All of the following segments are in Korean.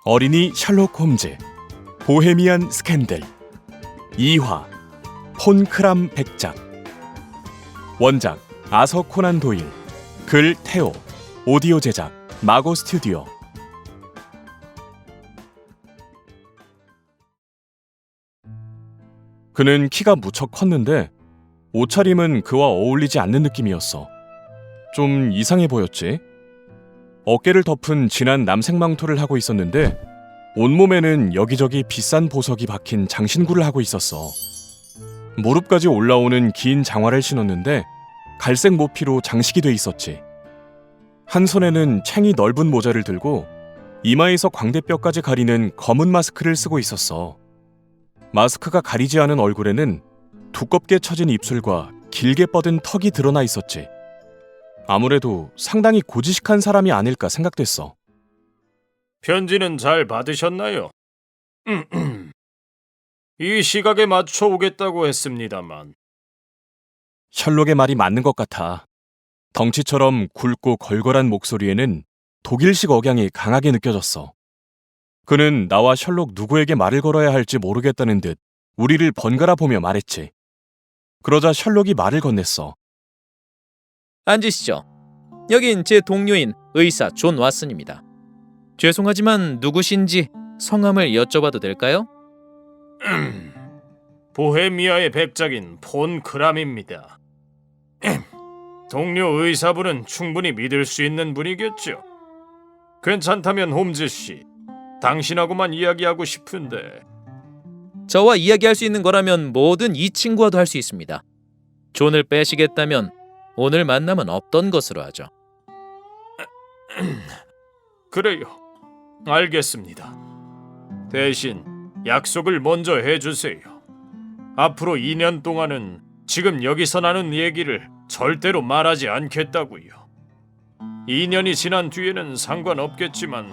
어린이 셜록 홈즈, 보헤미안 스캔들, 2화, 폰크람 백작. 원작 아서 코난 도일, 글 테오, 오디오 제작 마고 스튜디오. 그는 키가 무척 컸는데 옷차림은 그와 어울리지 않는 느낌이었어. 좀 이상해 보였지. 어깨를 덮은 진한 남색 망토를 하고 있었는데 온몸에는 여기저기 비싼 보석이 박힌 장신구를 하고 있었어. 무릎까지 올라오는 긴 장화를 신었는데 갈색 모피로 장식이 돼 있었지. 한 손에는 챙이 넓은 모자를 들고 이마에서 광대뼈까지 가리는 검은 마스크를 쓰고 있었어. 마스크가 가리지 않은 얼굴에는 두껍게 처진 입술과 길게 뻗은 턱이 드러나 있었지. 아무래도 상당히 고지식한 사람이 아닐까 생각됐어. 편지는 잘 받으셨나요? 이 시각에 맞춰 오겠다고 했습니다만. 셜록의 말이 맞는 것 같아. 덩치처럼 굵고 걸걸한 목소리에는 독일식 억양이 강하게 느껴졌어. 그는 나와 셜록 누구에게 말을 걸어야 할지 모르겠다는 듯 우리를 번갈아 보며 말했지. 그러자 셜록이 말을 건넸어. 앉으시죠. 여긴 제 동료인 의사 존 왓슨입니다. 죄송하지만 누구신지 성함을 여쭤봐도 될까요? 보헤미아의 백작인 폰 크람입니다. 동료 의사분은 충분히 믿을 수 있는 분이겠죠. 괜찮다면 홈즈 씨, 당신하고만 이야기하고 싶은데. 저와 이야기할 수 있는 거라면 뭐든 이 친구와도 할 수 있습니다. 존을 빼시겠다면 오늘 만남은 없던 것으로 하죠. 그래요. 알겠습니다. 대신 약속을 먼저 해주세요. 앞으로 2년 동안은 지금 여기서 나눈 얘기를 절대로 말하지 않겠다고요. 2년이 지난 뒤에는 상관없겠지만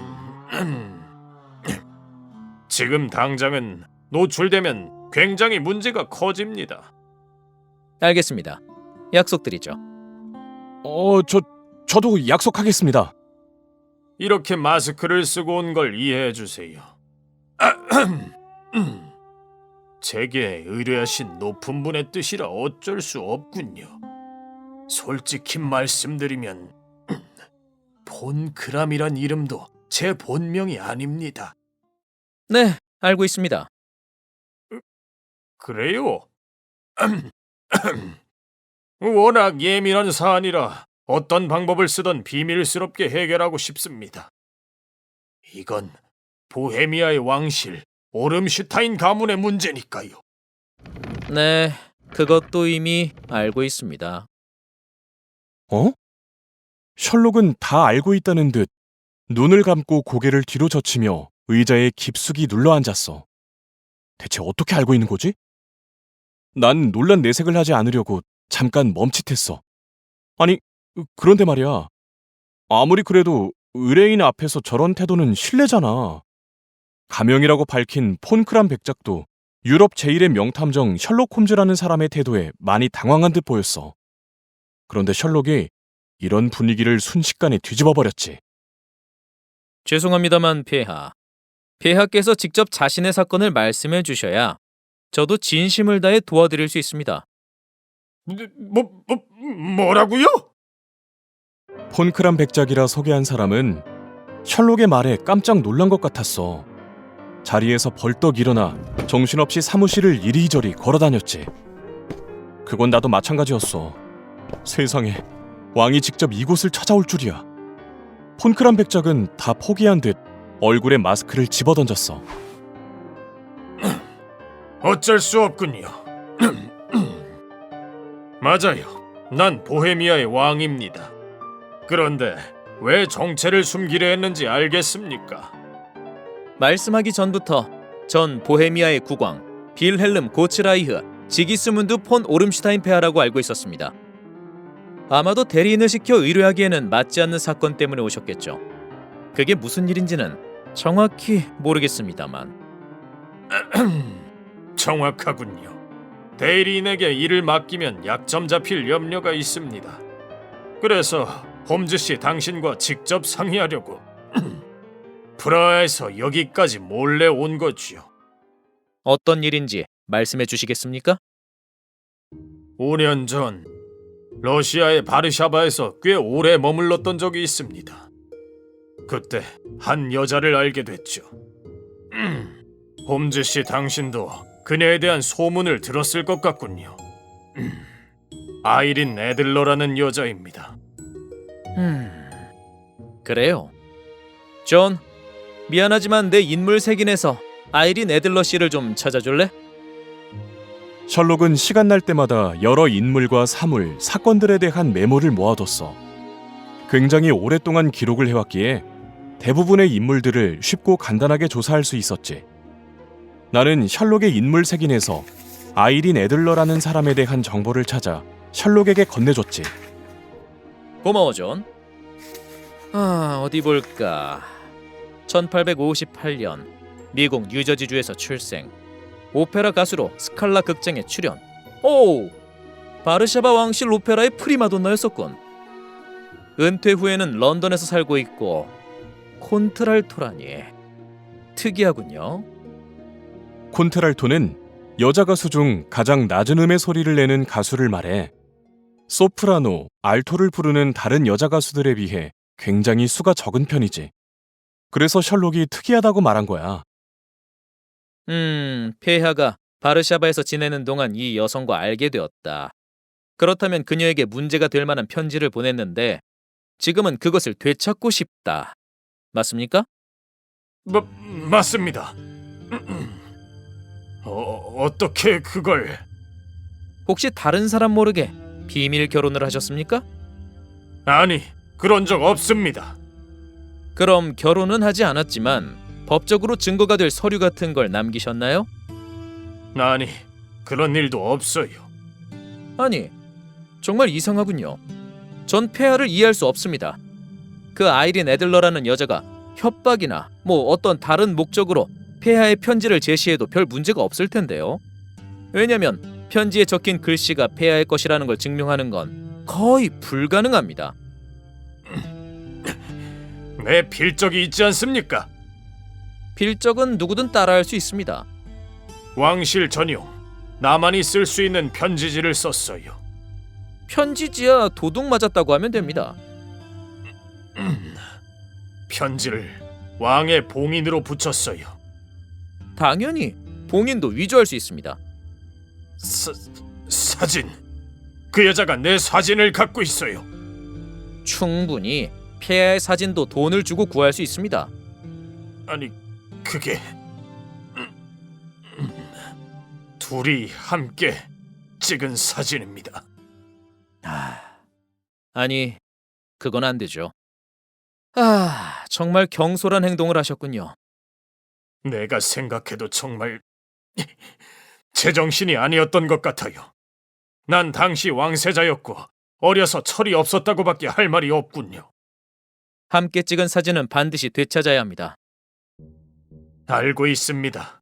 지금 당장은 노출되면 굉장히 문제가 커집니다. 알겠습니다. 약속드리죠. 저도 약속하겠습니다. 이렇게 마스크를 쓰고 온 걸 이해해 주세요. 제게 의뢰하신 높은 분의 뜻이라 어쩔 수 없군요. 솔직히 말씀드리면 폰 크람이란 이름도 제 본명이 아닙니다. 네, 알고 있습니다. 그래요? 워낙 예민한 사안이라 어떤 방법을 쓰던 비밀스럽게 해결하고 싶습니다. 이건 보헤미아의 왕실 오름슈타인 가문의 문제니까요. 네, 그것도 이미 알고 있습니다. 어? 셜록은 다 알고 있다는 듯 눈을 감고 고개를 뒤로 젖히며 의자에 깊숙이 눌러앉았어. 대체 어떻게 알고 있는 거지? 난 놀란 내색을 하지 않으려고 잠깐 멈칫했어. 아니, 그런데 말이야. 아무리 그래도 의뢰인 앞에서 저런 태도는 실례잖아. 가명이라고 밝힌 폰크람 백작도 유럽 제1의 명탐정 셜록 홈즈라는 사람의 태도에 많이 당황한 듯 보였어. 그런데 셜록이 이런 분위기를 순식간에 뒤집어 버렸지. 죄송합니다만 폐하께서 직접 자신의 사건을 말씀해 주셔야 저도 진심을 다해 도와드릴 수 있습니다. 뭐라고요? 폰크람 백작이라 소개한 사람은 셜록의 말에 깜짝 놀란 것 같았어. 자리에서 벌떡 일어나 정신없이 사무실을 이리저리 걸어다녔지. 그건 나도 마찬가지였어. 세상에, 왕이 직접 이곳을 찾아올 줄이야. 폰크람 백작은 다 포기한 듯 얼굴에 마스크를 집어던졌어. 어쩔 수 없군요. 맞아요. 난 보헤미아의 왕입니다. 그런데 왜 정체를 숨기려 했는지 알겠습니까? 말씀하기 전부터 전 보헤미아의 국왕 빌헬름 고츠라이흐 지기스문드 폰 오름슈타인 폐하라고 알고 있었습니다. 아마도 대리인을 시켜 의뢰하기에는 맞지 않는 사건 때문에 오셨겠죠. 그게 무슨 일인지는 정확히 모르겠습니다만. 정확하군요. 대리인에게 일을 맡기면 약점 잡힐 염려가 있습니다. 그래서 홈즈 씨 당신과 직접 상의하려고 프라하에서 여기까지 몰래 온 거지요. 어떤 일인지 말씀해 주시겠습니까? 5년 전 러시아의 바르샤바에서 꽤 오래 머물렀던 적이 있습니다. 그때 한 여자를 알게 됐죠. 홈즈 씨 당신도 그녀에 대한 소문을 들었을 것 같군요. 아이린 애들러라는 여자입니다. 그래요. 존, 미안하지만 내 인물 색인에서 아이린 애들러 씨를 좀 찾아줄래? 셜록은 시간 날 때마다 여러 인물과 사물, 사건들에 대한 메모를 모아뒀어. 굉장히 오랫동안 기록을 해왔기에 대부분의 인물들을 쉽고 간단하게 조사할 수 있었지. 나는 셜록의 인물 색인에서 아이린 애들러라는 사람에 대한 정보를 찾아 셜록에게 건네줬지. 고마워, 존. 어디 볼까. 1858년 미국 뉴저지주에서 출생. 오페라 가수로 스칼라 극장에 출연. 오! 바르샤바 왕실 오페라의 프리마돈나였었군. 은퇴 후에는 런던에서 살고 있고 콘트랄토라니. 특이하군요. 콘트랄토는 여자 가수 중 가장 낮은 음의 소리를 내는 가수를 말해 소프라노, 알토를 부르는 다른 여자 가수들에 비해 굉장히 수가 적은 편이지. 그래서 셜록이 특이하다고 말한 거야. 폐하가 바르샤바에서 지내는 동안 이 여성과 알게 되었다. 그렇다면 그녀에게 문제가 될 만한 편지를 보냈는데 지금은 그것을 되찾고 싶다. 맞습니까? 맞습니다. 어떻게 그걸... 혹시 다른 사람 모르게 비밀 결혼을 하셨습니까? 아니, 그런 적 없습니다. 그럼 결혼은 하지 않았지만 법적으로 증거가 될 서류 같은 걸 남기셨나요? 아니, 그런 일도 없어요. 아니, 정말 이상하군요. 전 폐하를 이해할 수 없습니다. 그 아이린 애들러라는 여자가 협박이나 어떤 다른 목적으로 폐하의 편지를 제시해도 별 문제가 없을 텐데요. 왜냐면 편지에 적힌 글씨가 폐하의 것이라는 걸 증명하는 건 거의 불가능합니다. 내 필적이 있지 않습니까? 필적은 누구든 따라할 수 있습니다. 왕실 전용, 나만이 쓸 수 있는 편지지를 썼어요. 편지지야 도둑 맞았다고 하면 됩니다. 편지를 왕의 봉인으로 붙였어요. 당연히 봉인도 위조할 수 있습니다. 사진. 그 여자가 내 사진을 갖고 있어요. 충분히 폐하의 사진도 돈을 주고 구할 수 있습니다. 아니, 그게... 둘이 함께 찍은 사진입니다. 아니, 그건 안 되죠. 정말 경솔한 행동을 하셨군요. 내가 생각해도 정말 제정신이 아니었던 것 같아요. 난 당시 왕세자였고 어려서 철이 없었다고밖에 할 말이 없군요. 함께 찍은 사진은 반드시 되찾아야 합니다. 알고 있습니다.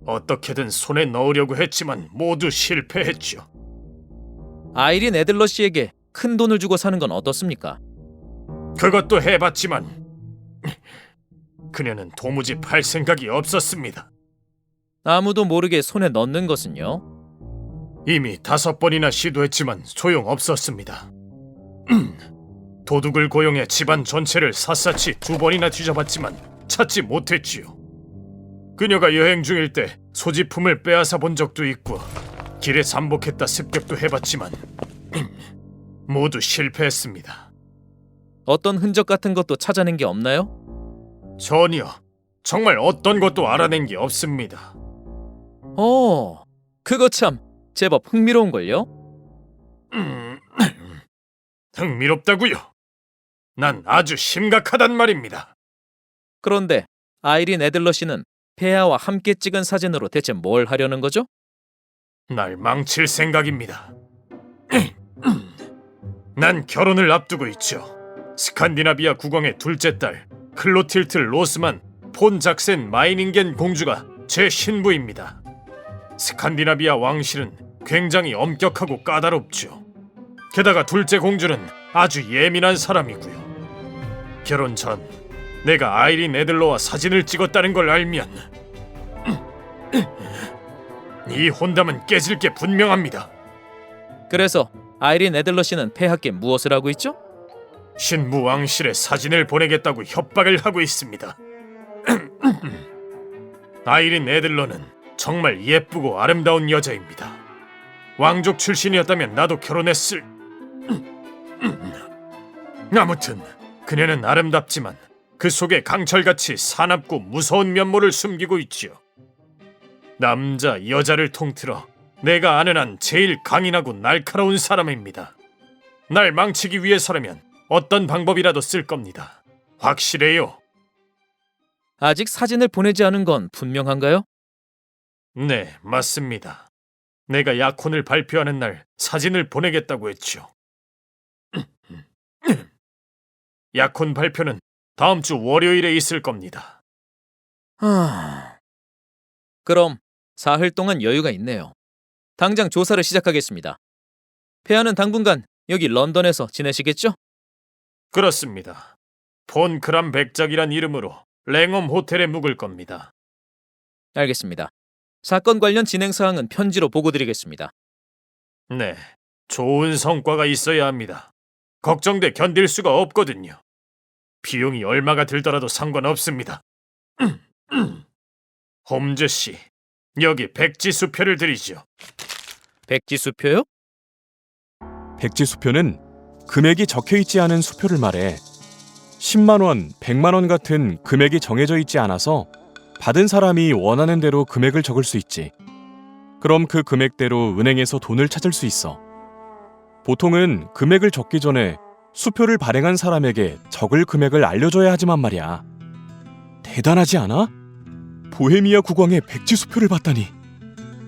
어떻게든 손에 넣으려고 했지만 모두 실패했죠. 아이린 애들러 씨에게 큰 돈을 주고 사는 건 어떻습니까? 그것도 해봤지만 그녀는 도무지 팔 생각이 없었습니다. 아무도 모르게 손에 넣는 것은요? 이미 5번이나 시도했지만 소용없었습니다. 도둑을 고용해 집안 전체를 샅샅이 2번이나 뒤져봤지만 찾지 못했지요. 그녀가 여행 중일 때 소지품을 빼앗아 본 적도 있고 길에 잠복했다 습격도 해봤지만 모두 실패했습니다. 어떤 흔적 같은 것도 찾아낸 게 없나요? 전혀, 정말 어떤 것도 알아낸 게 없습니다. 그거 참 제법 흥미로운걸요? 흥미롭다고요? 난 아주 심각하단 말입니다. 그런데 아이린 애들러 씨는 폐하와 함께 찍은 사진으로 대체 뭘 하려는 거죠? 날 망칠 생각입니다. 난 결혼을 앞두고 있죠. 스칸디나비아 국왕의 둘째 딸 클로틸트 로스만 폰 작센 마이닝겐 공주가 제 신부입니다. 스칸디나비아 왕실은 굉장히 엄격하고 까다롭죠. 게다가 둘째 공주는 아주 예민한 사람이고요. 결혼 전 내가 아이린 애들러와 사진을 찍었다는 걸 알면 이 혼담은 깨질 게 분명합니다. 그래서 아이린 애들러 씨는 폐하께 무엇을 하고 있죠? 신부 왕실에 사진을 보내겠다고 협박을 하고 있습니다. 아이린 애들러는 정말 예쁘고 아름다운 여자입니다. 왕족 출신이었다면 나도 결혼했을. 아무튼 그녀는 아름답지만 그 속에 강철같이 사납고 무서운 면모를 숨기고 있지요. 남자, 여자를 통틀어 내가 아는 한 제일 강인하고 날카로운 사람입니다. 날 망치기 위해서라면 어떤 방법이라도 쓸 겁니다. 확실해요. 아직 사진을 보내지 않은 건 분명한가요? 네, 맞습니다. 내가 약혼을 발표하는 날 사진을 보내겠다고 했죠. 약혼 발표는 다음 주 월요일에 있을 겁니다. 그럼 사흘 동안 여유가 있네요. 당장 조사를 시작하겠습니다. 폐하는 당분간 여기 런던에서 지내시겠죠? 그렇습니다. 폰 그람 백작이란 이름으로 랭엄 호텔에 묵을 겁니다. 알겠습니다. 사건 관련 진행 사항은 편지로 보고드리겠습니다. 네, 좋은 성과가 있어야 합니다. 걱정돼 견딜 수가 없거든요. 비용이 얼마가 들더라도 상관없습니다. 홈즈 씨, 여기 백지 수표를 드리죠. 백지 수표요? 백지 수표는 금액이 적혀 있지 않은 수표를 말해 10만 원, 100만 원 같은 금액이 정해져 있지 않아서 받은 사람이 원하는 대로 금액을 적을 수 있지. 그럼 그 금액대로 은행에서 돈을 찾을 수 있어. 보통은 금액을 적기 전에 수표를 발행한 사람에게 적을 금액을 알려줘야 하지만 말이야. 대단하지 않아? 보헤미아 국왕의 백지 수표를 받다니.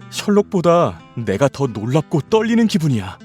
셜록보다 내가 더 놀랍고 떨리는 기분이야.